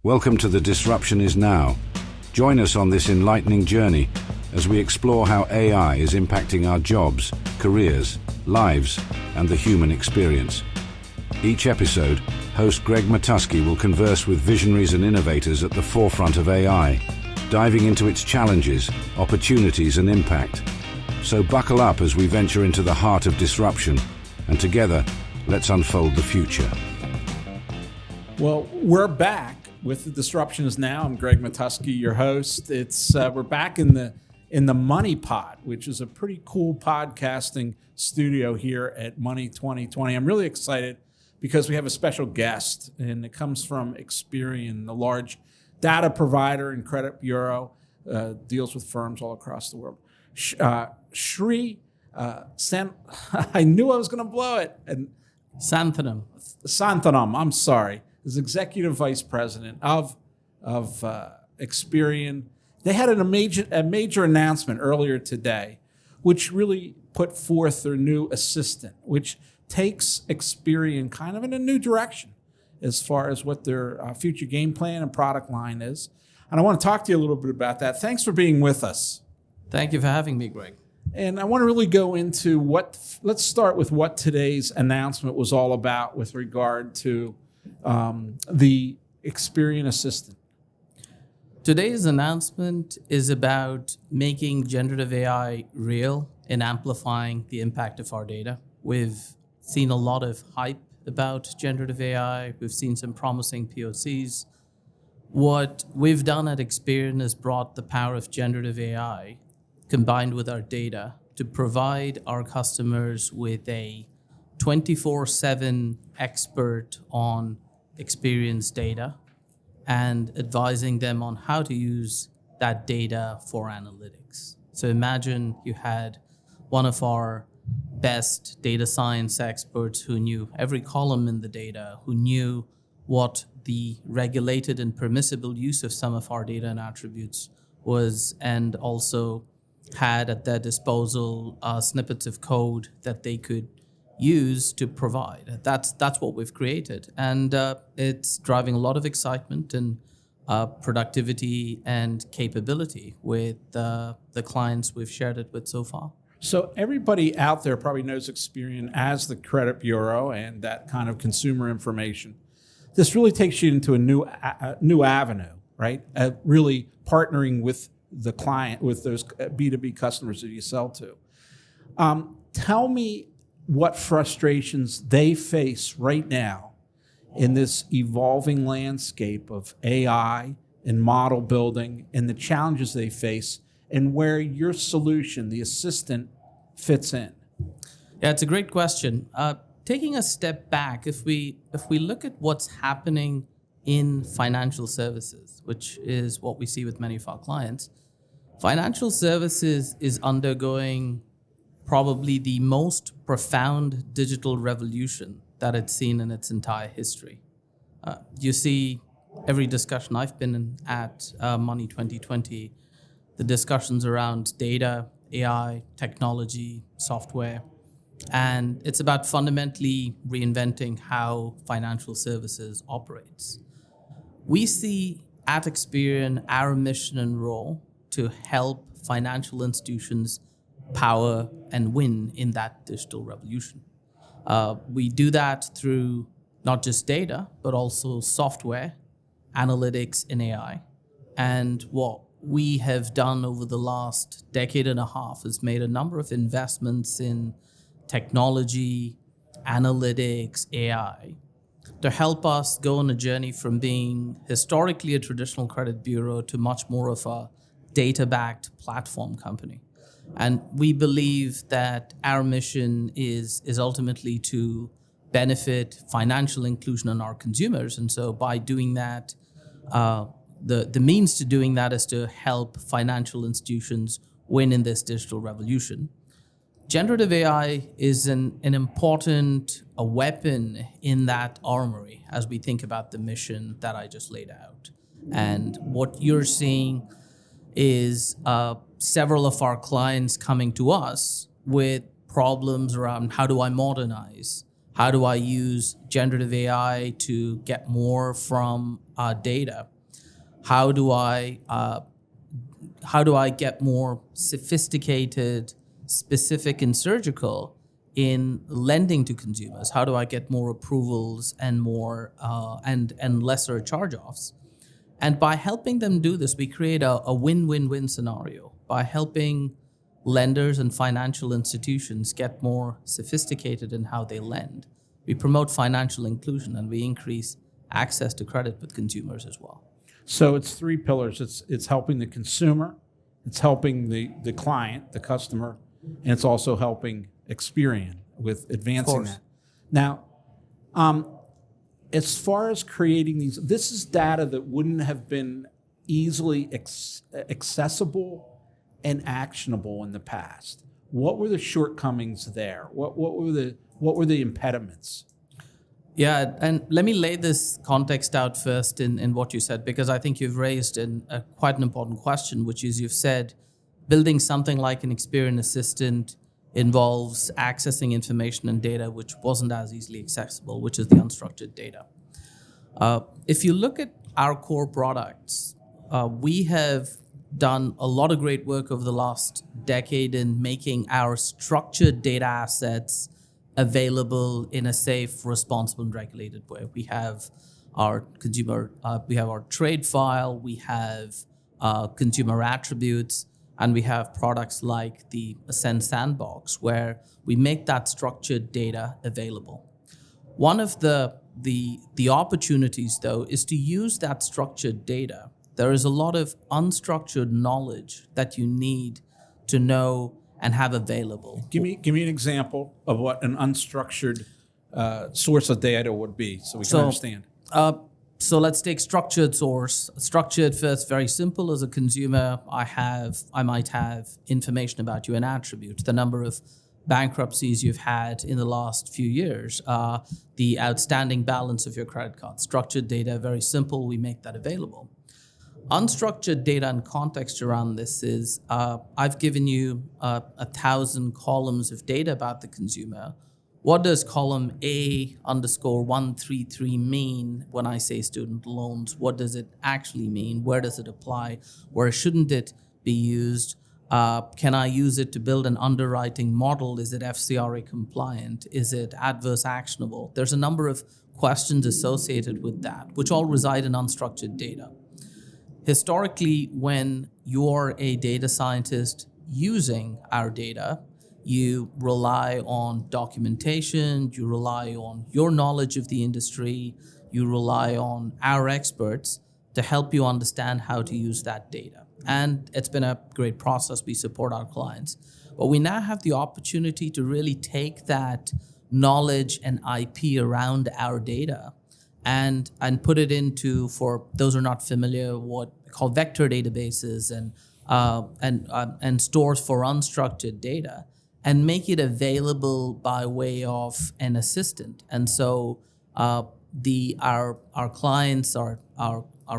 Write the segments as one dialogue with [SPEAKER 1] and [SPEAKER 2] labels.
[SPEAKER 1] Welcome to The Disruption Is Now. Join us on this enlightening journey as we explore how AI is impacting our jobs, careers, lives, and the human experience. Each episode, host Greg Matusky will converse with visionaries and innovators at the forefront of AI, diving into its challenges, opportunities, and impact. So buckle up as we venture into the heart of disruption, and together, let's unfold the future.
[SPEAKER 2] Well, we're back with The Disruption Is Now. I'm Greg Matusky, your host. We're back in the MoneyPot, which is a pretty cool podcasting studio here at Money 2020. I'm really excited because we have a special guest, and it comes from Experian, the large data provider and credit bureau, deals with firms all across the world. Shri I knew I was going to blow it. And Santhanam, I'm sorry, is executive vice president of Experian. They had a major announcement earlier today, which really put forth their new assistant, which takes Experian kind of in a new direction as far as what their future game plan and product line is. And I want to talk to you a little bit about that. Thanks for being with us.
[SPEAKER 3] Thank you for having me, Greg.
[SPEAKER 2] And I want to really go into let's start with what today's announcement was all about with regard to the Experian Assistant.
[SPEAKER 3] Today's announcement is about making generative AI real and amplifying the impact of our data. We've seen a lot of hype about generative AI. We've seen some promising POCs. What we've done at Experian is brought the power of generative AI combined with our data to provide our customers with a 24/7 expert on Experian's data and advising them on how to use that data for analytics. So imagine you had one of our best data science experts who knew every column in the data, who knew what the regulated and permissible use of some of our data and attributes was, and also had at their disposal snippets of code that they could use to provide. That's what we've created. And it's driving a lot of excitement and productivity and capability with the clients we've shared it with so far.
[SPEAKER 2] So everybody out there probably knows Experian as the credit bureau and that kind of consumer information. This really takes you into a new avenue, right? Really partnering with the client, with those B2B customers that you sell to. Tell me what frustrations they face right now in this evolving landscape of AI and model building and the challenges they face and where your solution, the assistant, fits in.
[SPEAKER 3] Yeah, it's a great question. Taking a step back, if we look at what's happening in financial services, which is what we see with many of our clients, financial services is undergoing probably the most profound digital revolution that it's seen in its entire history. You see every discussion I've been in at Money 2020, the discussions around data, AI, technology, software, and it's about fundamentally reinventing how financial services operates. We see at Experian our mission and role to help financial institutions power and win in that digital revolution. We do that through not just data, but also software, analytics, and AI. And what we have done over the last decade and a half is made a number of investments in technology, analytics, AI, to help us go on a journey from being historically a traditional credit bureau to much more of a data-backed platform company. And we believe that our mission is ultimately to benefit financial inclusion in our consumers. And so by doing that, the means to doing that is to help financial institutions win in this digital revolution. Generative AI is an important weapon in that armory as we think about the mission that I just laid out. And what you're seeing is several of our clients coming to us with problems around how do I modernize? How do I use generative AI to get more from data? how do I get more sophisticated, specific, and surgical in lending to consumers? How do I get more approvals and more and lesser charge-offs? And by helping them do this, we create a win-win-win scenario. By helping lenders and financial institutions get more sophisticated in how they lend, we promote financial inclusion and we increase access to credit with consumers as well.
[SPEAKER 2] So it's three pillars. It's helping the consumer, it's helping the client, the customer, and it's also helping Experian with advancing that. Now, as far as creating these, this is data that wouldn't have been easily accessible and actionable in the past. What were the shortcomings there? What were the impediments?
[SPEAKER 3] Yeah, and let me lay this context out first in what you said, because I think you've raised quite an important question, which is you've said building something like an Experian Assistant involves accessing information and data which wasn't as easily accessible, which is the unstructured data. If you look at our core products, we have done a lot of great work over the last decade in making our structured data assets available in a safe, responsible, and regulated way. We have our consumer, we have our trade file, we have consumer attributes, and we have products like the Ascend Sandbox, where we make that structured data available. One of the opportunities, though, is to use that structured data. There is a lot of unstructured knowledge that you need to know and have available.
[SPEAKER 2] Give me an example of what an unstructured source of data would be, so we can understand.
[SPEAKER 3] So let's take structured source. Structured first, very simple. As a consumer, I might have information about you, an attribute, the number of bankruptcies you've had in the last few years, the outstanding balance of your credit card. Structured data, very simple. We make that available. Unstructured data and context around this is, I've given you 1,000 columns of data about the consumer. What does column A_133 mean when I say student loans? What does it actually mean? Where does it apply? Where shouldn't it be used? Can I use it to build an underwriting model? Is it FCRA compliant? Is it adverse actionable? There's a number of questions associated with that, which all reside in unstructured data. Historically, when you're a data scientist using our data, you rely on documentation, you rely on your knowledge of the industry, you rely on our experts to help you understand how to use that data. And it's been a great process. We support our clients. But we now have the opportunity to really take that knowledge and IP around our data and put it into, for those who are not familiar, what we call vector databases and stores for unstructured data, and make it available by way of an assistant. And so our clients, our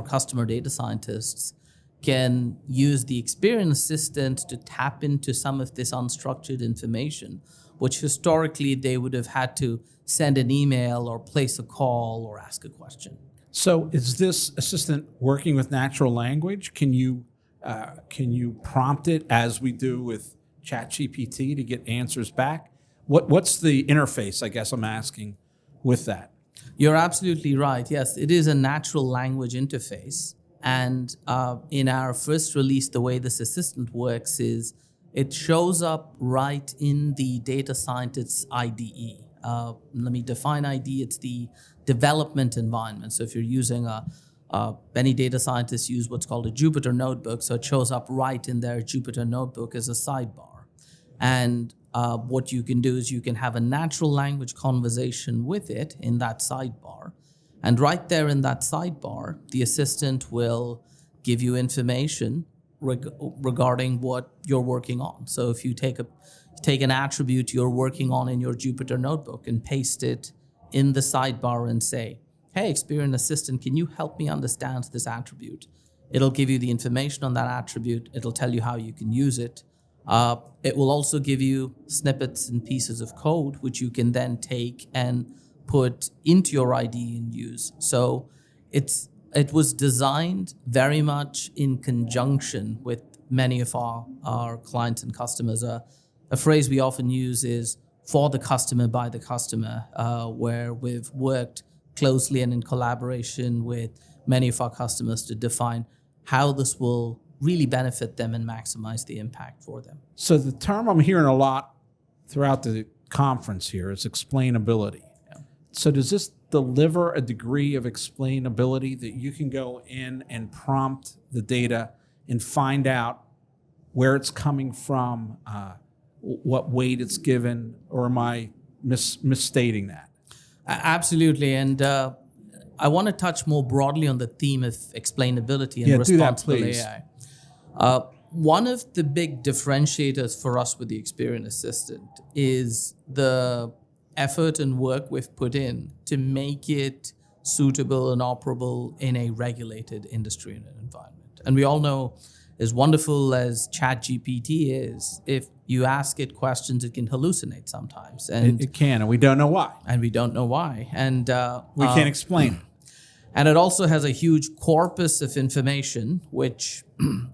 [SPEAKER 3] customer data scientists, can use the Experian Assistant to tap into some of this unstructured information, which historically they would have had to send an email or place a call or ask a question.
[SPEAKER 2] So is this assistant working with natural language? Can you prompt it as we do with ChatGPT to get answers back? What's the interface, I guess I'm asking, with that?
[SPEAKER 3] You're absolutely right. Yes, it is a natural language interface. And in our first release, the way this assistant works is it shows up right in the data scientist's IDE. Let me define IDE. It's the development environment. So if you're using many data scientists use what's called a Jupyter notebook. So it shows up right in their Jupyter notebook as a sidebar. And what you can do is you can have a natural language conversation with it in that sidebar. And right there in that sidebar, the assistant will give you information regarding what you're working on. So if you take an attribute you're working on in your Jupyter notebook and paste it in the sidebar and say, hey, Experian Assistant, can you help me understand this attribute? It'll give you the information on that attribute. It'll tell you how you can use it. It will also give you snippets and pieces of code, which you can then take and put into your IDE and use. So it's it was designed very much in conjunction with many of our clients and customers. A phrase we often use is for the customer, by the customer, where we've worked closely and in collaboration with many of our customers to define how this will really benefit them and maximize the impact for them.
[SPEAKER 2] So the term I'm hearing a lot throughout the conference here is explainability. Yeah. So does this deliver a degree of explainability that you can go in and prompt the data and find out where it's coming from, what weight it's given, or am I misstating that?
[SPEAKER 3] Absolutely. And I want to touch more broadly on the theme of explainability and responsible AI. One of the big differentiators for us with the Experian Assistant is the effort and work we've put in to make it suitable and operable in a regulated industry and environment. And we all know, as wonderful as ChatGPT is, if you ask it questions, it can hallucinate sometimes. And
[SPEAKER 2] it can, and we don't know why.
[SPEAKER 3] And we don't know why. And
[SPEAKER 2] we can't explain it.
[SPEAKER 3] And it also has a huge corpus of information, which in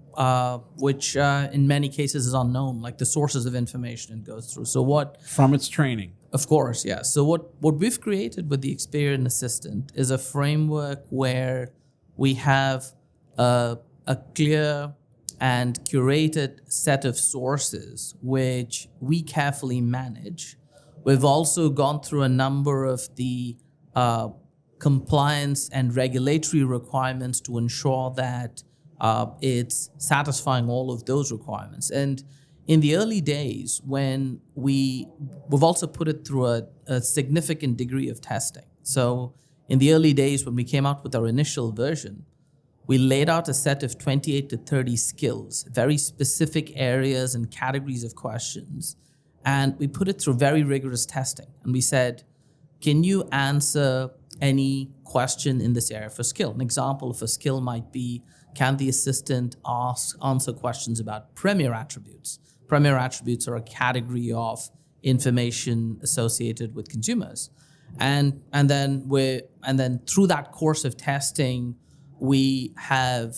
[SPEAKER 3] many cases is unknown, like the sources of information it goes through. So what?
[SPEAKER 2] From its training.
[SPEAKER 3] Of course, yeah. So what we've created with the Experian Assistant is a framework where we have a clear and curated set of sources which we carefully manage. We've also gone through a number of the compliance and regulatory requirements to ensure that it's satisfying all of those requirements. And in the early days, when we've also put it through a significant degree of testing. So in the early days, when we came out with our initial version, we laid out a set of 28 to 30 skills, very specific areas and categories of questions. And we put it through very rigorous testing. And we said, can you answer any question in this area for skill? An example of a skill might be, can the assistant answer questions about premier attributes? Premier attributes are a category of information associated with consumers. And then through that course of testing, we have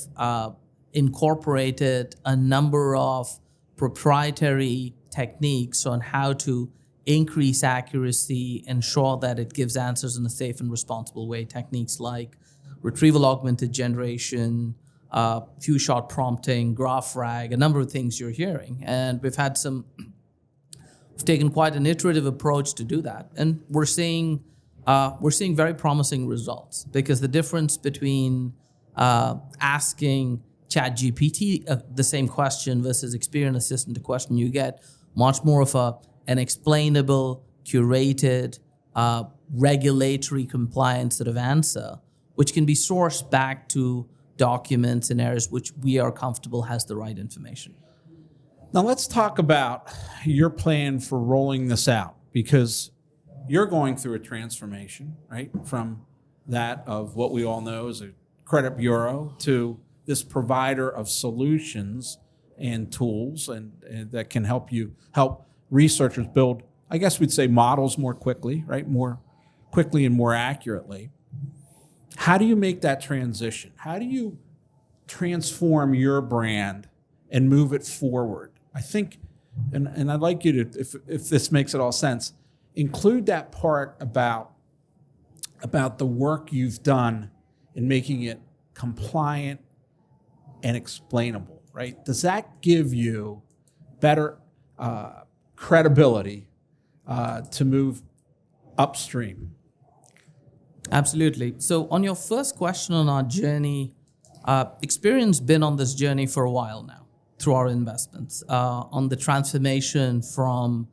[SPEAKER 3] incorporated a number of proprietary techniques on how to increase accuracy, ensure that it gives answers in a safe and responsible way. Techniques like retrieval augmented generation, few-shot prompting, graph rag, a number of things you're hearing. And we've taken quite an iterative approach to do that. And we're seeing very promising results, because the difference between asking ChatGPT the same question versus Experian Assistant, the question you get much more of an explainable, curated, regulatory compliance sort of answer, which can be sourced back to documents in areas which we are comfortable has the right information.
[SPEAKER 2] Now let's talk about your plan for rolling this out, because you're going through a transformation, right? From that of what we all know as a credit bureau to this provider of solutions and tools and that can help researchers build, I guess we'd say, models more quickly, right? More quickly and more accurately. How do you make that transition? How do you transform your brand and move it forward? I think, and I'd like you to, if this makes it all sense, include that part about the work you've done in making it compliant and explainable, right? Does that give you better credibility to move upstream?
[SPEAKER 3] Absolutely. So on your first question on our journey, Experian's been on this journey for a while now through our investments on the transformation from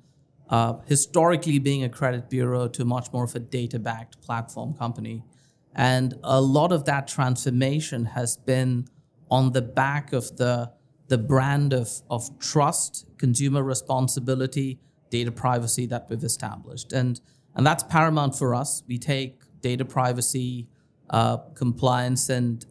[SPEAKER 3] historically being a credit bureau to much more of a data-backed platform company. And a lot of that transformation has been on the back of the brand of trust, consumer responsibility, data privacy that we've established. And that's paramount for us. We take data privacy, compliance, and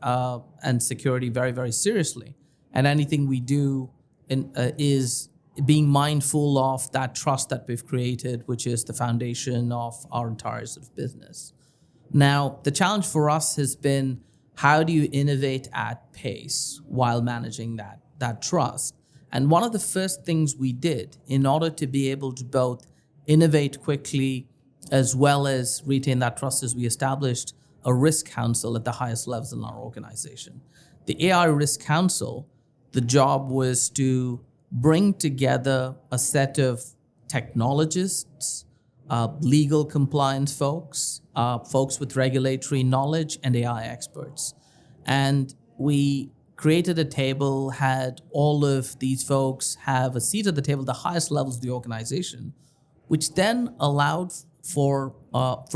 [SPEAKER 3] security very, very seriously. And anything we do is being mindful of that trust that we've created, which is the foundation of our entire sort of business. Now, the challenge for us has been, how do you innovate at pace while managing that trust? And one of the first things we did in order to be able to both innovate quickly as well as retain that trust is we established a risk council at the highest levels in our organization. The AI Risk Council, the job was to bring together a set of technologists, legal compliance folks, folks with regulatory knowledge, and AI experts. And we created a table, had all of these folks have a seat at the table at the highest levels of the organization, which then allowed for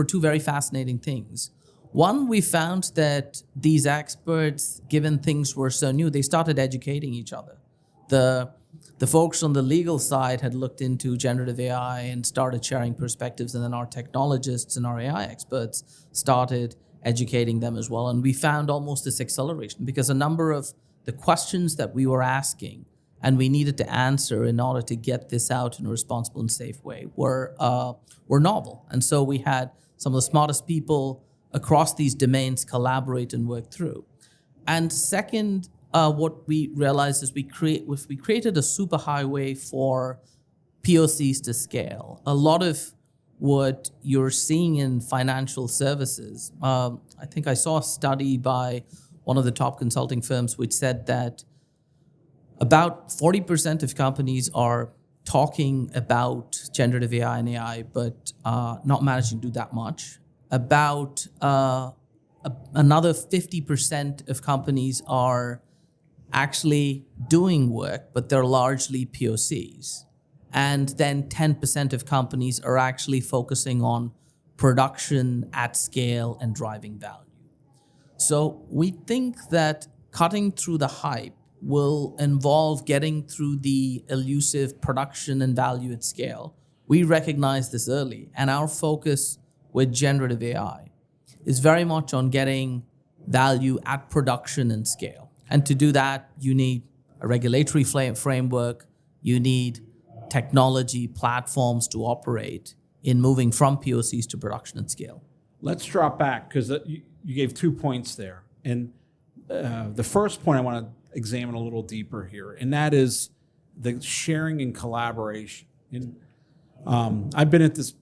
[SPEAKER 3] two very fascinating things. One, we found that these experts, given things were so new, they started educating each other. The folks on the legal side had looked into generative AI and started sharing perspectives, and then our technologists and our AI experts started educating them as well. And we found almost this acceleration because a number of the questions that we were asking and we needed to answer in order to get this out in a responsible and safe way were novel. And so we had some of the smartest people across these domains collaborate and work through. And second, what we realized is we created a superhighway for POCs to scale. A lot of what you're seeing in financial services, I think I saw a study by one of the top consulting firms which said that about 40% of companies are talking about generative AI and AI, but not managing to do that much. About another 50% of companies are actually doing work, but they're largely POCs. And then 10% of companies are actually focusing on production at scale and driving value. So we think that cutting through the hype will involve getting through the elusive production and value at scale. We recognize this early, and our focus with generative AI is very much on getting value at production and scale. And to do that, you need a regulatory framework, you need technology platforms to operate in moving from POCs to production at scale.
[SPEAKER 2] Let's drop back because you gave 2 points there. And the first point I want to examine a little deeper here, and that is the sharing and collaboration. And I've been at this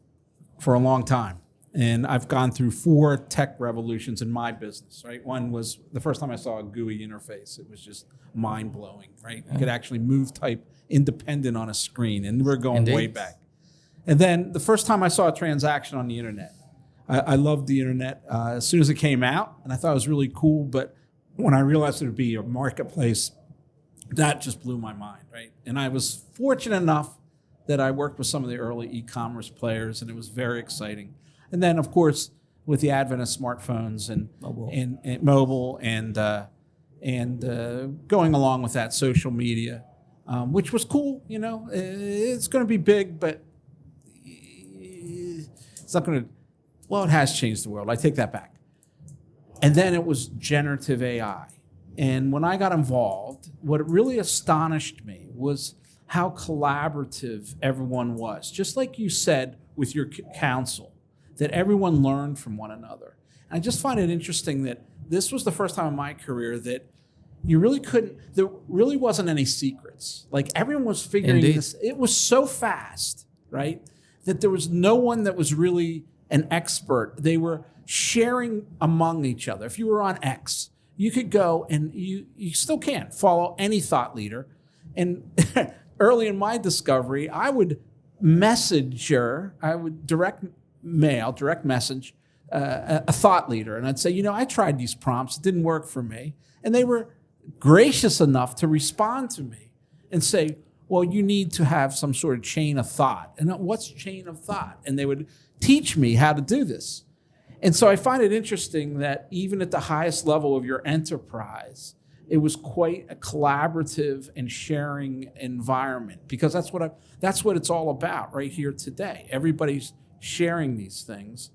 [SPEAKER 2] for a long time, and I've gone through 4 tech revolutions in my business, right? One was the first time I saw a GUI interface. It was just mind-blowing, right? You could actually move type independent on a screen, and we're going way back. And then the first time I saw a transaction on the internet, I loved the internet as soon as it came out, and I thought it was really cool, but when I realized it would be a marketplace, that just blew my mind, right? And I was fortunate enough that I worked with some of the early e-commerce players, and it was very exciting. And then, of course, with the advent of smartphones and mobile and going along with that, social media, which was cool. You know, it's going to be big, but it's not going to. Well, it has changed the world. I take that back. And then it was generative AI. And when I got involved, what really astonished me was how collaborative everyone was. Just like you said with your council, that everyone learned from one another. And I just find it interesting that this was the first time in my career that you really there really wasn't any secrets. Like everyone was figuring this. It was so fast, right? That there was no one that was really an expert. They were sharing among each other. If you were on X, you could go and you still can follow any thought leader. And early in my discovery, I would direct message a thought leader. And I'd say, I tried these prompts. It didn't work for me. And they were gracious enough to respond to me and say, well, you need to have some sort of chain of thought. And what's chain of thought? And they would teach me how to do this. And so I find it interesting that even at the highest level of your enterprise, it was quite a collaborative and sharing environment, because that's what it's all about right here today. Everybody's sharing these things.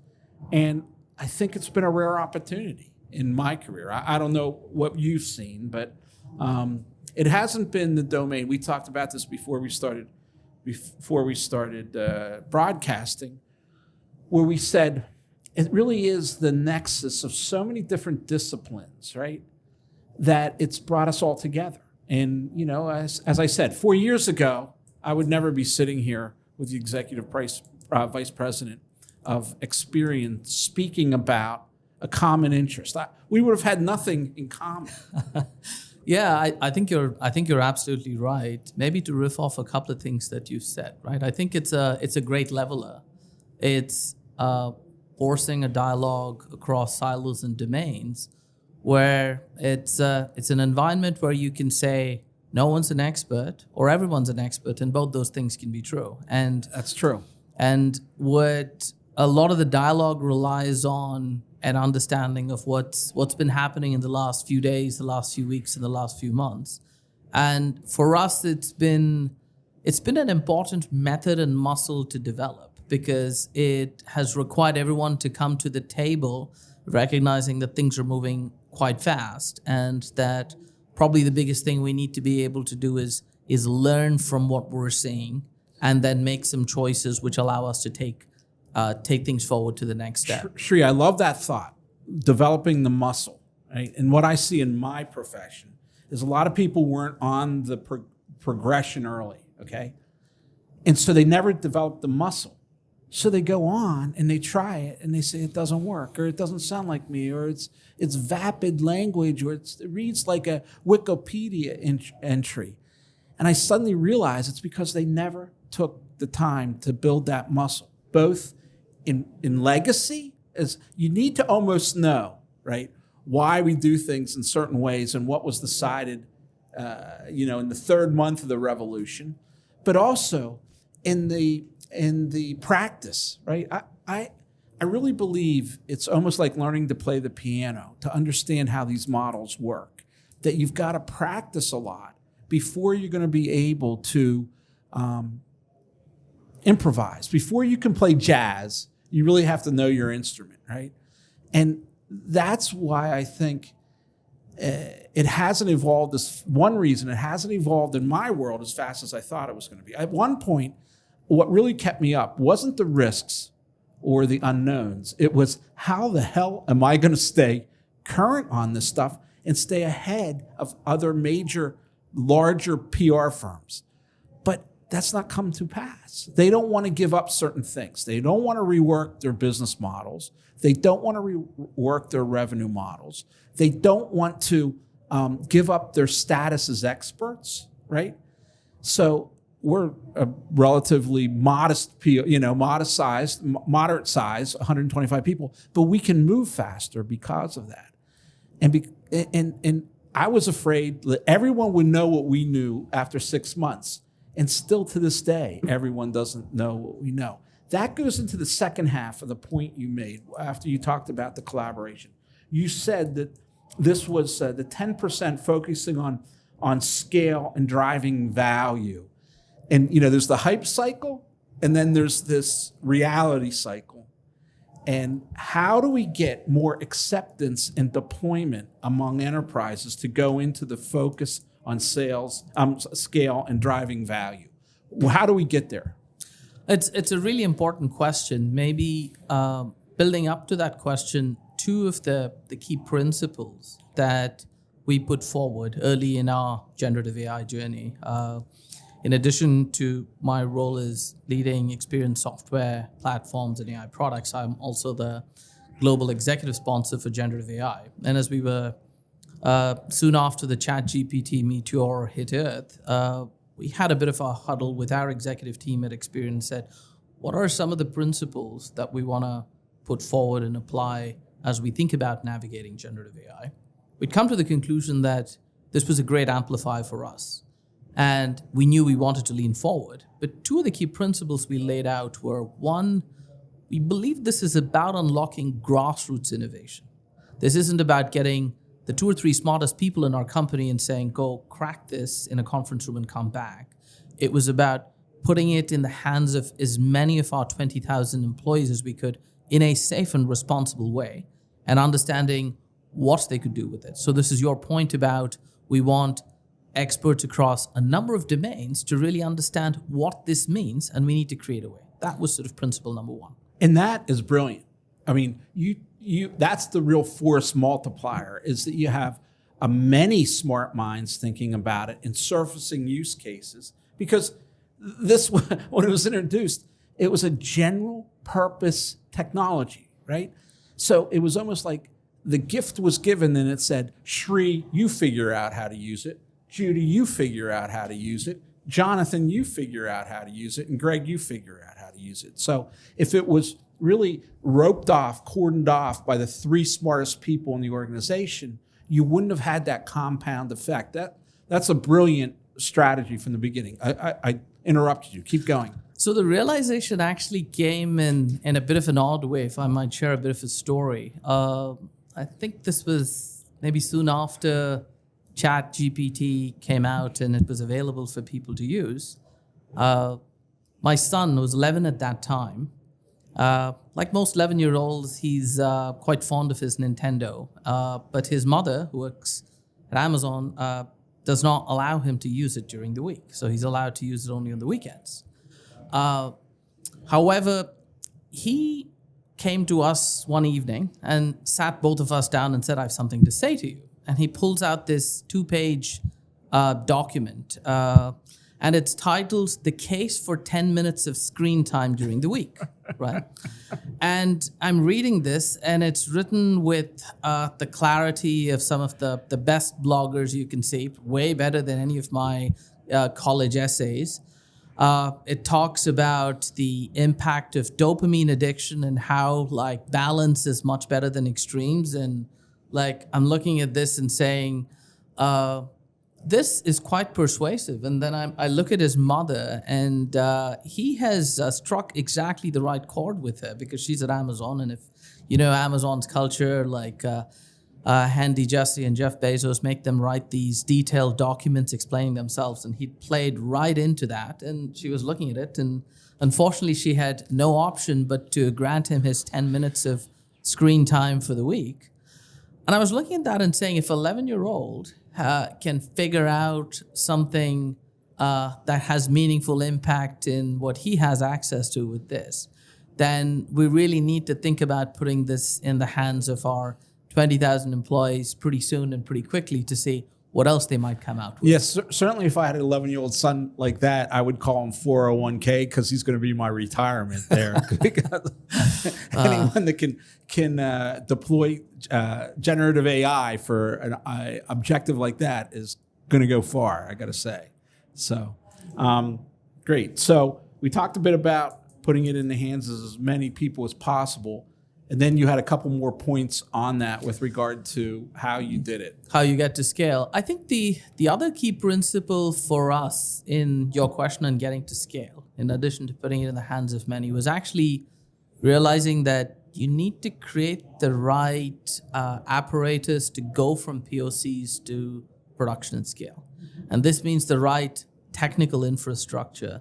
[SPEAKER 2] And I think it's been a rare opportunity in my career. I don't know what you've seen, but it hasn't been the domain. We talked about this before we started broadcasting, where we said it really is the nexus of so many different disciplines, right? That it's brought us all together. And, as I said, 4 years ago, I would never be sitting here with the executive vice president of Experian speaking about a common interest. We would have had nothing in common.
[SPEAKER 3] Yeah, I think you're absolutely right. Maybe to riff off a couple of things that you said, right? I think it's a great leveler. It's forcing a dialogue across silos and domains, where it's an environment where you can say no one's an expert or everyone's an expert, and both those things can be true. And
[SPEAKER 2] that's true.
[SPEAKER 3] And what a lot of the dialogue relies on an understanding of what's been happening in the last few days, the last few weeks, and the last few months. And for us, it's been an important method and muscle to develop, because it has required everyone to come to the table recognizing that things are moving quite fast, and that probably the biggest thing we need to be able to do is learn from what we're seeing and then make some choices which allow us to take things forward to the next step.
[SPEAKER 2] Shri, I love that thought, developing the muscle, right? And what I see in my profession is a lot of people weren't on the progression early, okay? And so they never developed the muscle. So they go on and they try it and they say it doesn't work, or it doesn't sound like me, or it's vapid language, or it reads like a Wikipedia entry. And I suddenly realize it's because they never took the time to build that muscle, both in legacy, as you need to almost know, right, why we do things in certain ways and what was decided, in the third month of the revolution, but also in the practice, right? I really believe it's almost like learning to play the piano, to understand how these models work, that you've got to practice a lot before you're going to be able to improvise. Before you can play jazz, you really have to know your instrument, right? And that's why I think it hasn't evolved. One reason it hasn't evolved in my world as fast as I thought it was going to be. At one point, what really kept me up wasn't the risks or the unknowns. It was, how the hell am I going to stay current on this stuff and stay ahead of other major, larger PR firms? But that's not come to pass. They don't want to give up certain things. They don't want to rework their business models. They don't want to rework their revenue models. They don't want to give up their status as experts, right? So we're a relatively moderate size, 125 people, but we can move faster because of that. And I was afraid that everyone would know what we knew after 6 months. And still to this day, everyone doesn't know what we know. That goes into the second half of the point you made after you talked about the collaboration. You said that this was the 10% focusing on scale and driving value. And, there's the hype cycle, and then there's this reality cycle. And how do we get more acceptance and deployment among enterprises to go into the focus on sales, scale, and driving value? How do we get there?
[SPEAKER 3] It's a really important question. Maybe building up to that question, two of the key principles that we put forward early in our generative AI journey. In addition to my role as leading Experian software platforms and AI products, I'm also the global executive sponsor for generative AI. And as we were soon after the ChatGPT meteor hit Earth, we had a bit of a huddle with our executive team at Experian and said, what are some of the principles that we want to put forward and apply as we think about navigating generative AI? We'd come to the conclusion that this was a great amplifier for us. And we knew we wanted to lean forward. But two of the key principles we laid out were, one, we believe this is about unlocking grassroots innovation. This isn't about getting the 2 or 3 smartest people in our company and saying, go crack this in a conference room and come back. It was about putting it in the hands of as many of our 20,000 employees as we could in a safe and responsible way, and understanding what they could do with it. So this is your point about, we want experts across a number of domains to really understand what this means, and we need to create a way. That was sort of principle number one.
[SPEAKER 2] And that is brilliant. I mean, you that's the real force multiplier, is that you have many smart minds thinking about it and surfacing use cases. Because this, when it was introduced, it was a general purpose technology, right? So it was almost like the gift was given and it said, Shri, you figure out how to use it. Judy, you figure out how to use it. Jonathan, you figure out how to use it. And Greg, you figure out how to use it. So if it was really roped off, cordoned off by the 3 smartest people in the organization, you wouldn't have had that compound effect. That's a brilliant strategy from the beginning. I interrupted you. Keep going.
[SPEAKER 3] So the realization actually came in a bit of an odd way, if I might share a bit of a story. I think this was maybe soon after ChatGPT came out and it was available for people to use. My son was 11 at that time. Like most 11-year-olds, he's quite fond of his Nintendo. But his mother, who works at Amazon, does not allow him to use it during the week. So he's allowed to use it only on the weekends. However, he came to us one evening and sat both of us down and said, I have something to say to you. And he pulls out this 2-page document. And it's titled, The Case for 10 Minutes of Screen Time During the Week, right? And I'm reading this, and it's written with the clarity of some of the best bloggers you can see, way better than any of my college essays. It talks about the impact of dopamine addiction and how, like, balance is much better than extremes. And, like, I'm looking at this and saying, this is quite persuasive. And then I look at his mother, and he has struck exactly the right chord with her, because she's at Amazon. And if you know Amazon's culture, like Handy Jesse and Jeff Bezos make them write these detailed documents explaining themselves. And he played right into that. And she was looking at it. And unfortunately, she had no option but to grant him his 10 minutes of screen time for the week. And I was looking at that and saying, if 11-year-old can figure out something that has meaningful impact in what he has access to with this, then we really need to think about putting this in the hands of our 20,000 employees pretty soon and pretty quickly to see what else they might come out with.
[SPEAKER 2] Yes, certainly if I had an 11-year-old son like that, I would call him 401k, because he's going to be my retirement there. Anyone that can deploy generative AI for an objective like that is going to go far, I got to say. So, great. So we talked a bit about putting it in the hands of as many people as possible. And then you had a couple more points on that with regard to how you did it.
[SPEAKER 3] How you get to scale. I think the other key principle for us in your question on getting to scale, in addition to putting it in the hands of many, was actually realizing that you need to create the right apparatus to go from POCs to production and scale. And this means the right technical infrastructure.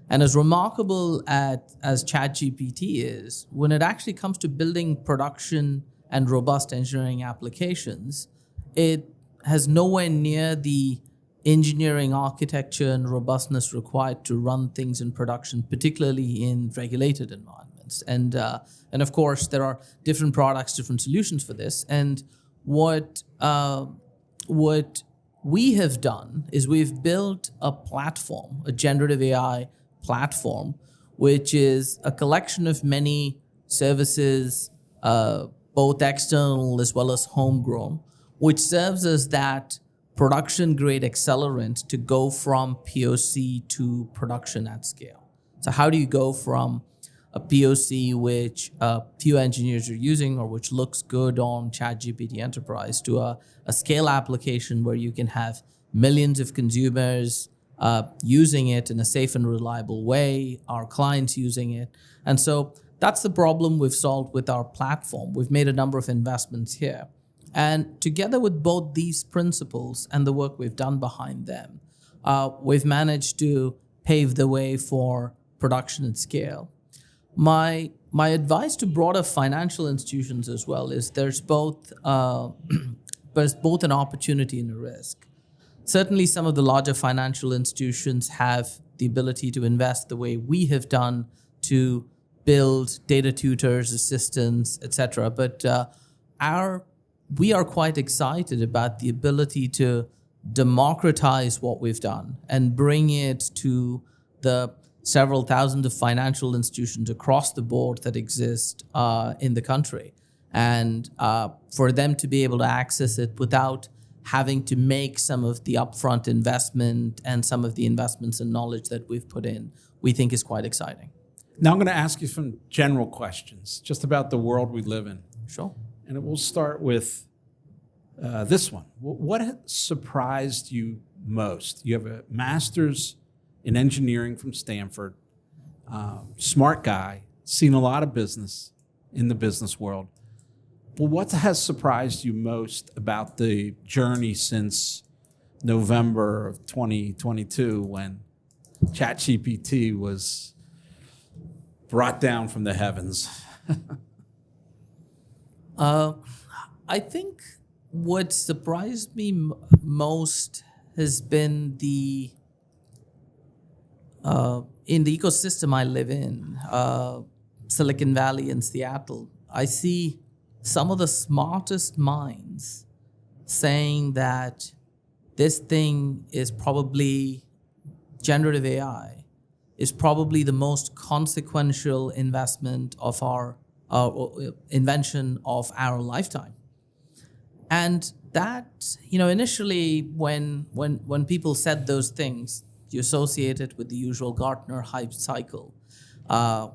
[SPEAKER 3] And as remarkable as ChatGPT is, when it actually comes to building production and robust engineering applications, it has nowhere near the engineering architecture and robustness required to run things in production, particularly in regulated environments. And of course, there are different products, different solutions for this. And what we have done is we've built a platform, a generative AI platform, which is a collection of many services, both external as well as homegrown, which serves as that production-grade accelerant to go from POC to production at scale. So how do you go from a POC which few engineers are using or which looks good on ChatGPT Enterprise to a scale application where you can have millions of consumers using it in a safe and reliable way, our clients using it. And so that's the problem we've solved with our platform. We've made a number of investments here. And together with both these principles and the work we've done behind them, we've managed to pave the way for production and scale. My advice to broader financial institutions as well is there's both an opportunity and a risk. Certainly, some of the larger financial institutions have the ability to invest the way we have done to build data tutors, assistants, etc. But we are quite excited about the ability to democratize what we've done and bring it to the several thousand of financial institutions across the board that exist in the country, and for them to be able to access it without having to make some of the upfront investment and some of the investments and knowledge that we've put in, we think is quite exciting.
[SPEAKER 2] Now I'm going to ask you some general questions just about the world we live in.
[SPEAKER 3] Sure.
[SPEAKER 2] And we'll start with this one. What has surprised you most? You have a master's in engineering from Stanford, smart guy, seen a lot of business in the business world. Well, what has surprised you most about the journey since November of 2022 when ChatGPT was brought down from the heavens?
[SPEAKER 3] I think what surprised me most has been in the ecosystem I live in, Silicon Valley and Seattle. I see some of the smartest minds saying that this thing is probably, generative AI is probably the most consequential investment of our invention of our lifetime. And that, initially when people said those things, you associate it with the usual Gartner hype cycle.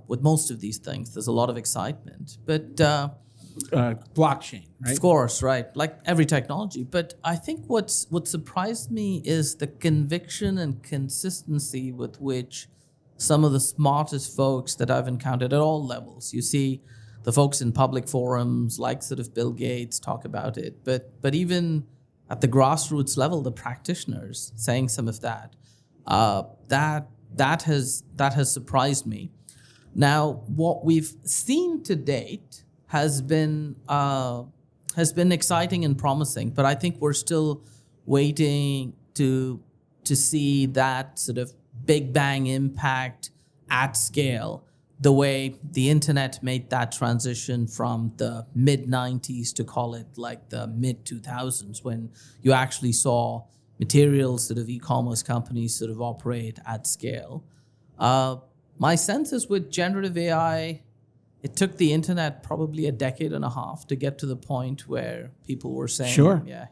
[SPEAKER 3] With most of these things, there's a lot of excitement. But
[SPEAKER 2] blockchain, right?
[SPEAKER 3] Of course, right? Like every technology. But I think what surprised me is the conviction and consistency with which some of the smartest folks that I've encountered at all levels. You see the folks in public forums like sort of Bill Gates talk about it, but even at the grassroots level, the practitioners saying some of that, that has surprised me. Now, what we've seen to date has been exciting and promising, but I think we're still waiting to see that sort of big bang impact at scale, the way the internet made that transition from the mid-90s to call it like the mid-2000s, when you actually saw material sort of e-commerce companies sort of operate at scale. My sense is with generative AI, it took the internet probably a decade and a half to get to the point where people were saying,
[SPEAKER 2] sure,
[SPEAKER 3] yeah,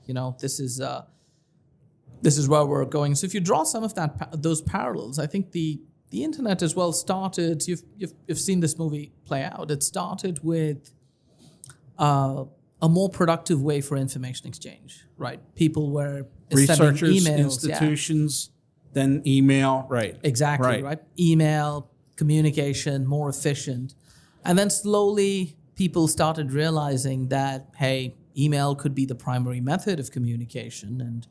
[SPEAKER 3] this is where we're going. So if you draw some of those parallels, I think the internet as well started. You've seen this movie play out. It started with a more productive way for information exchange, right? People were
[SPEAKER 2] researchers,
[SPEAKER 3] sending emails,
[SPEAKER 2] institutions, then email, right?
[SPEAKER 3] Exactly, right? Email, communication, more efficient. And then slowly people started realizing that, hey, email could be the primary method of communication.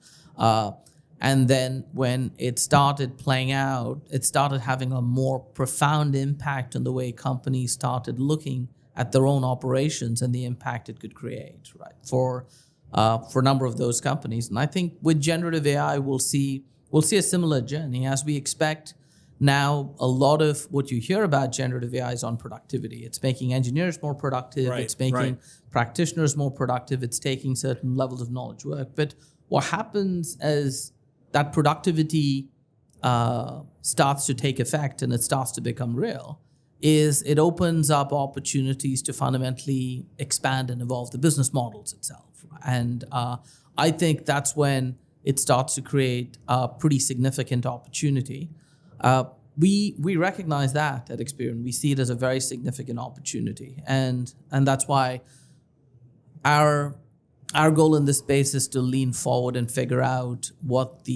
[SPEAKER 3] And then when it started playing out, it started having a more profound impact on the way companies started looking at their own operations and the impact it could create, right? For a number of those companies. And I think with generative AI, we'll see a similar journey, as we expect. Now, a lot of what you hear about generative AI is on productivity. It's making engineers more productive.
[SPEAKER 2] Right,
[SPEAKER 3] it's making practitioners more productive. It's taking certain levels of knowledge work. But what happens as that productivity starts to take effect and it starts to become real is it opens up opportunities to fundamentally expand and evolve the business models itself. And I think that's when it starts to create a pretty significant opportunity. We recognize that at Experian. We see it as a very significant opportunity, and that's why our goal in this space is to lean forward and figure out what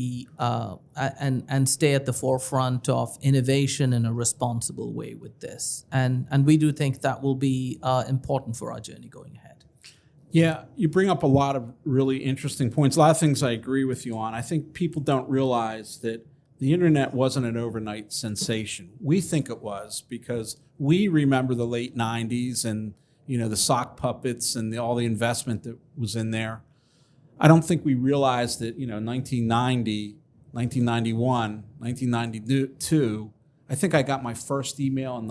[SPEAKER 3] and stay at the forefront of innovation in a responsible way with this, and we do think that will be important for our journey going ahead.
[SPEAKER 2] Yeah, you bring up a lot of really interesting points. A lot of things I agree with you on. I think people don't realize that the internet wasn't an overnight sensation. We think it was because we remember the late 90s and the sock puppets and all the investment that was in there. I don't think we realized that 1990, 1991, 1992. I think I got my first email in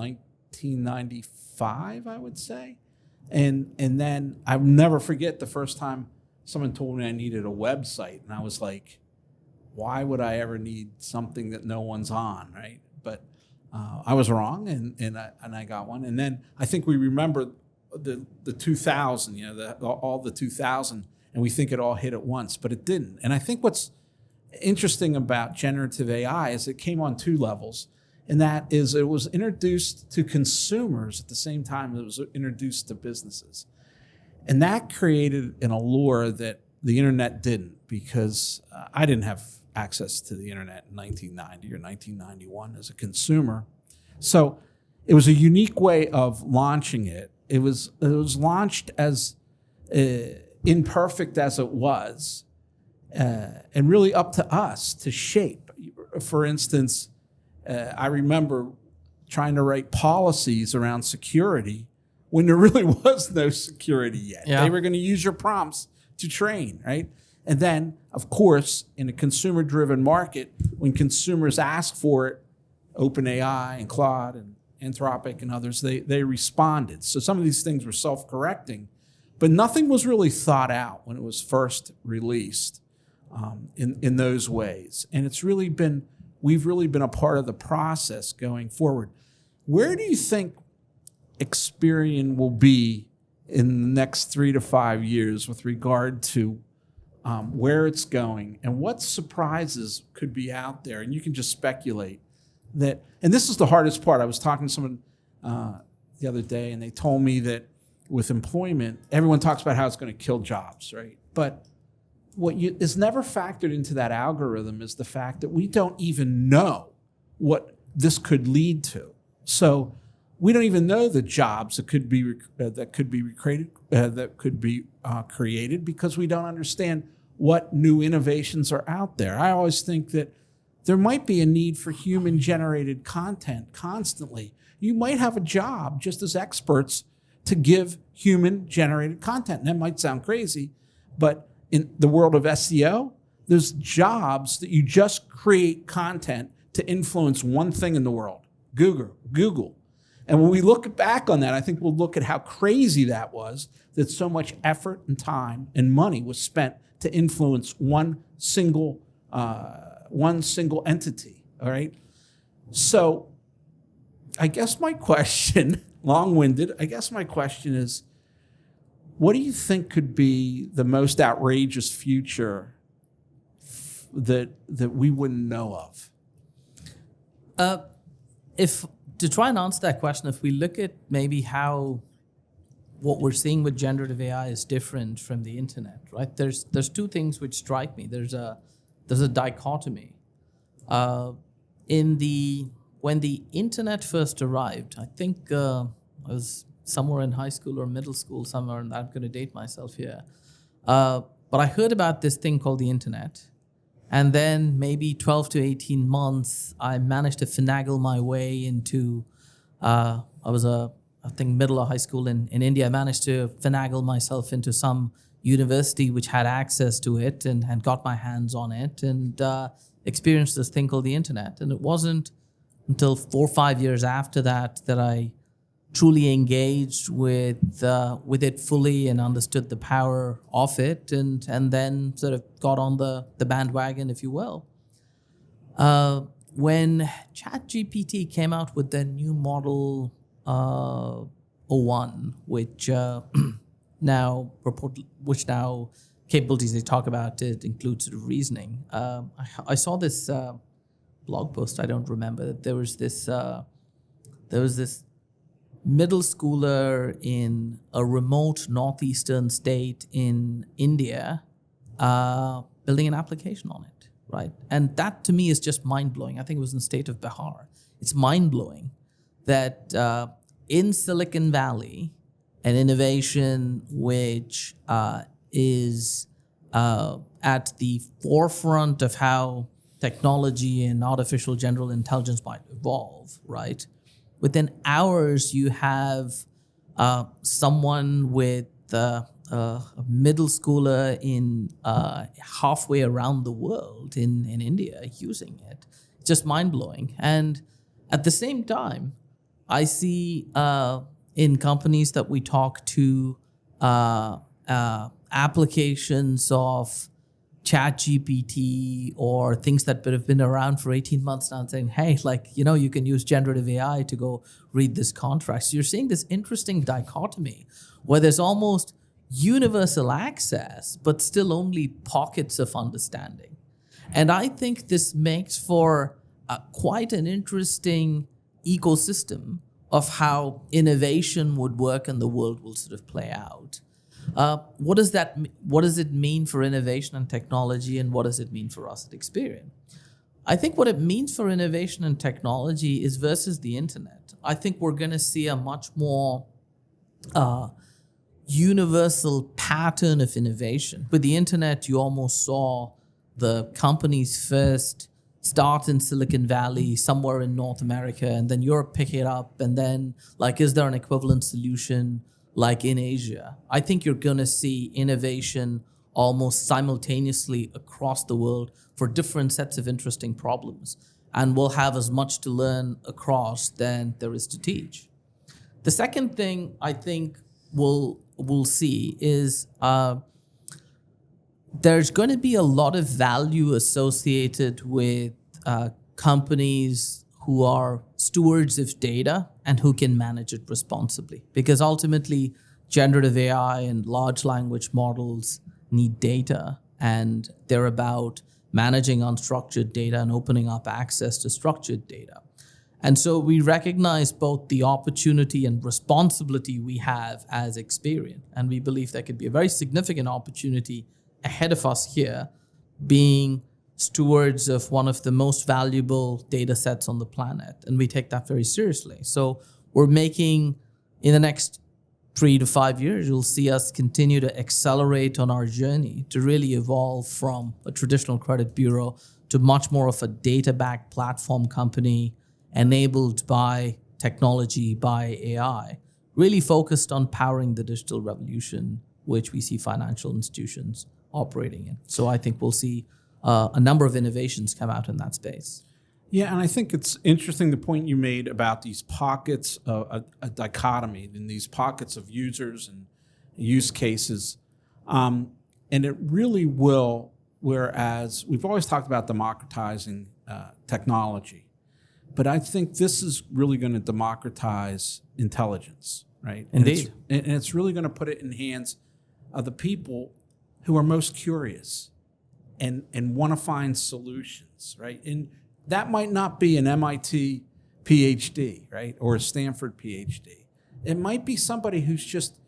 [SPEAKER 2] 1995, I would say. And then I'll never forget the first time someone told me I needed a website. And I was like, why would I ever need something that no one's on, right? But I was wrong, and I got one. And then I think we remember the 2000, all the 2000, and we think it all hit at once, but it didn't. And I think what's interesting about generative AI is it came on two levels, and that is it was introduced to consumers at the same time it was introduced to businesses. And that created an allure that the internet didn't, because I didn't have access to the internet in 1990 or 1991 as a consumer. So it was a unique way of launching it. It was launched as imperfect as it was, and really up to us to shape. For instance, I remember trying to write policies around security when there really was no security yet. Yeah. They were going to use your prompts to train, right? And then, of course, in a consumer-driven market, when consumers ask for it, OpenAI and Claude and Anthropic and others, they responded. So some of these things were self-correcting, but nothing was really thought out when it was first released in those ways. And we've really been a part of the process going forward. Where do you think Experian will be in the next 3 to 5 years with regard to where it's going and what surprises could be out there? And you can just speculate that. And this is the hardest part. I was talking to someone the other day, and they told me that with employment, everyone talks about how it's going to kill jobs, right? But what is never factored into that algorithm is the fact that we don't even know what this could lead to. So we don't even know the jobs that could be created because we don't understand what new innovations are out there. I always think that there might be a need for human-generated content constantly. You might have a job just as experts to give human-generated content. And that might sound crazy, but in the world of SEO, there's jobs that you just create content to influence one thing in the world, Google. And when we look back on that, I think we'll look at how crazy that was, that so much effort and time and money was spent to influence one single entity, all right? So I guess my question, long-winded, is, what do you think could be the most outrageous future that we wouldn't know of?
[SPEAKER 3] To try and answer that question, if we look at maybe how what we're seeing with generative AI is different from the internet, right? There's two things which strike me. There's a dichotomy. When the internet first arrived, I think I was somewhere in high school or middle school, somewhere, and I'm going to date myself here. But I heard about this thing called the internet. And then maybe 12 to 18 months, I managed to finagle my way into, I think middle of high school in India. I managed to finagle myself into some university which had access to it and got my hands on it and experienced this thing called the internet. And it wasn't until 4 or 5 years after that I truly engaged with it fully and understood the power of it and then sort of got on the bandwagon, if you will. When ChatGPT came out with their new model 01, which now capabilities they talk about it include sort of reasoning. I saw this blog post, I don't remember, that there was this middle schooler in a remote northeastern state in India building an application on it, right? And that to me is just mind-blowing. I think it was in the state of Bihar. It's mind-blowing that in Silicon Valley, an innovation which is at the forefront of how technology and artificial general intelligence might evolve, right? Within hours, you have someone with a middle schooler in halfway around the world in India using it. It's just mind-blowing. And at the same time, I see in companies that we talk to applications of ChatGPT or things that have been around for 18 months now, saying, hey, you can use generative AI to go read this contract. So you're seeing this interesting dichotomy where there's almost universal access, but still only pockets of understanding. And I think this makes for quite an interesting ecosystem of how innovation would work and the world will sort of play out. What does it mean for innovation and technology, and what does it mean for us at Experian? I think what it means for innovation and technology is versus the internet. I think we're going to see a much more universal pattern of innovation. With the internet, you almost saw the companies first start in Silicon Valley, somewhere in North America, and then Europe pick it up, and then is there an equivalent solution like in Asia? I think you're going to see innovation almost simultaneously across the world for different sets of interesting problems, and we'll have as much to learn across than there is to teach. The second thing I think we'll see is there's going to be a lot of value associated with companies who are stewards of data and who can manage it responsibly. Because ultimately, generative AI and large language models need data, and they're about managing unstructured data and opening up access to structured data. And so we recognize both the opportunity and responsibility we have as Experian. And we believe there could be a very significant opportunity ahead of us here, being stewards of one of the most valuable data sets on the planet. And we take that very seriously. So we're making, in the next 3 to 5 years, you'll see us continue to accelerate on our journey to really evolve from a traditional credit bureau to much more of a data-backed platform company enabled by technology, by AI, really focused on powering the digital revolution, which we see financial institutions operating in. So I think we'll see a number of innovations come out in that space.
[SPEAKER 2] Yeah, and I think it's interesting the point you made about these pockets, a dichotomy in these pockets of users and use cases. And it really will, whereas we've always talked about democratizing technology, but I think this is really going to democratize intelligence, right?
[SPEAKER 3] Indeed.
[SPEAKER 2] And it's really going to put it in hands of the people who are most curious and want to find solutions, right? And that might not be an MIT PhD, right? Or a Stanford PhD. It might be somebody who's just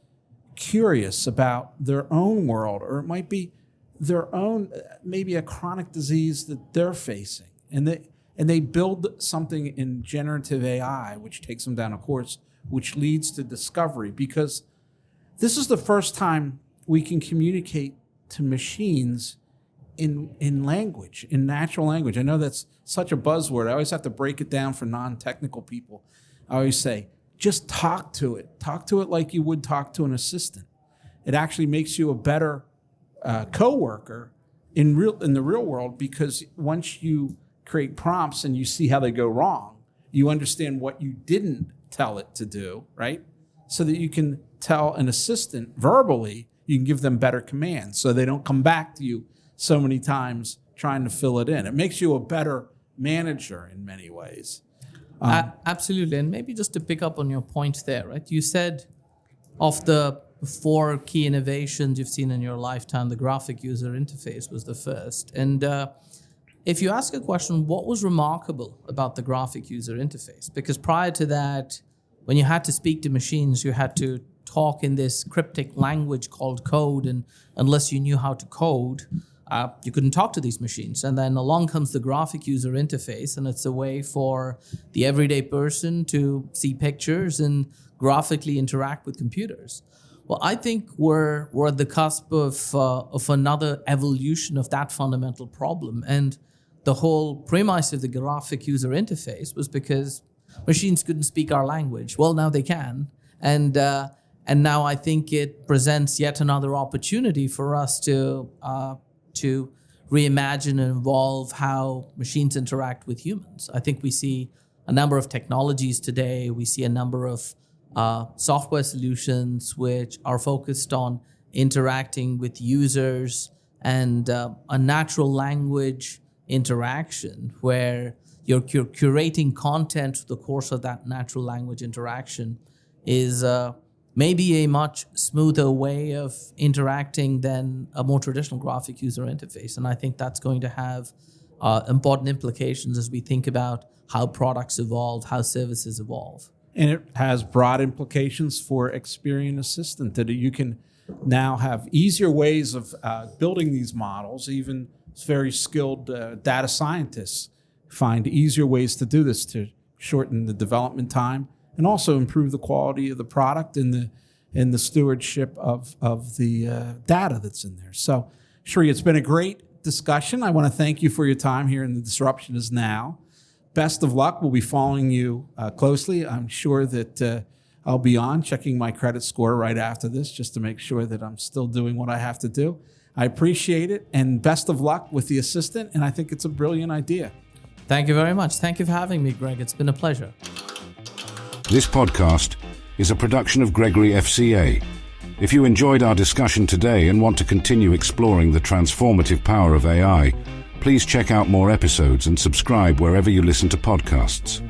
[SPEAKER 2] curious about their own world, or it might be their own, maybe a chronic disease that they're facing. And they build something in generative AI, which takes them down a course, which leads to discovery, because this is the first time we can communicate to machines in language, in natural language. I know that's such a buzzword. I always have to break it down for non-technical people. I always say, just talk to it. Talk to it like you would talk to an assistant. It actually makes you a better coworker in the real world, because once you create prompts and you see how they go wrong, you understand what you didn't tell it to do, right? So that you can tell an assistant verbally, you can give them better commands so they don't come back to you so many times trying to fill it in. It makes you a better manager in many ways.
[SPEAKER 3] Absolutely. And maybe just to pick up on your point there, right? You said of the 4 key innovations you've seen in your lifetime, the graphic user interface was the first. And if you ask a question, what was remarkable about the graphic user interface? Because prior to that, when you had to speak to machines, you had to talk in this cryptic language called code, and unless you knew how to code, you couldn't talk to these machines. And then along comes the graphic user interface, and it's a way for the everyday person to see pictures and graphically interact with computers. Well, I think we're at the cusp of another evolution of that fundamental problem. And the whole premise of the graphic user interface was because machines couldn't speak our language. Well, now they can. And now I think it presents yet another opportunity for us to reimagine and evolve how machines interact with humans. I think we see a number of technologies today. We see a number of software solutions which are focused on interacting with users and a natural language interaction where you're curating content through the course of that natural language interaction is maybe a much smoother way of interacting than a more traditional graphic user interface. And I think that's going to have important implications as we think about how products evolve, how services evolve.
[SPEAKER 2] And it has broad implications for Experian Assistant, that you can now have easier ways of building these models. Even very skilled data scientists find easier ways to do this to shorten the development time and also improve the quality of the product and the stewardship of the data that's in there. So, Shri, it's been a great discussion. I want to thank you for your time here in The Disruption Is Now. Best of luck. We'll be following you closely. I'm sure that I'll be on checking my credit score right after this just to make sure that I'm still doing what I have to do. I appreciate it, and best of luck with the assistant, and I think it's a brilliant idea.
[SPEAKER 3] Thank you very much. Thank you for having me, Greg. It's been a pleasure.
[SPEAKER 1] This podcast is a production of Gregory FCA. If you enjoyed our discussion today and want to continue exploring the transformative power of AI, please check out more episodes and subscribe wherever you listen to podcasts.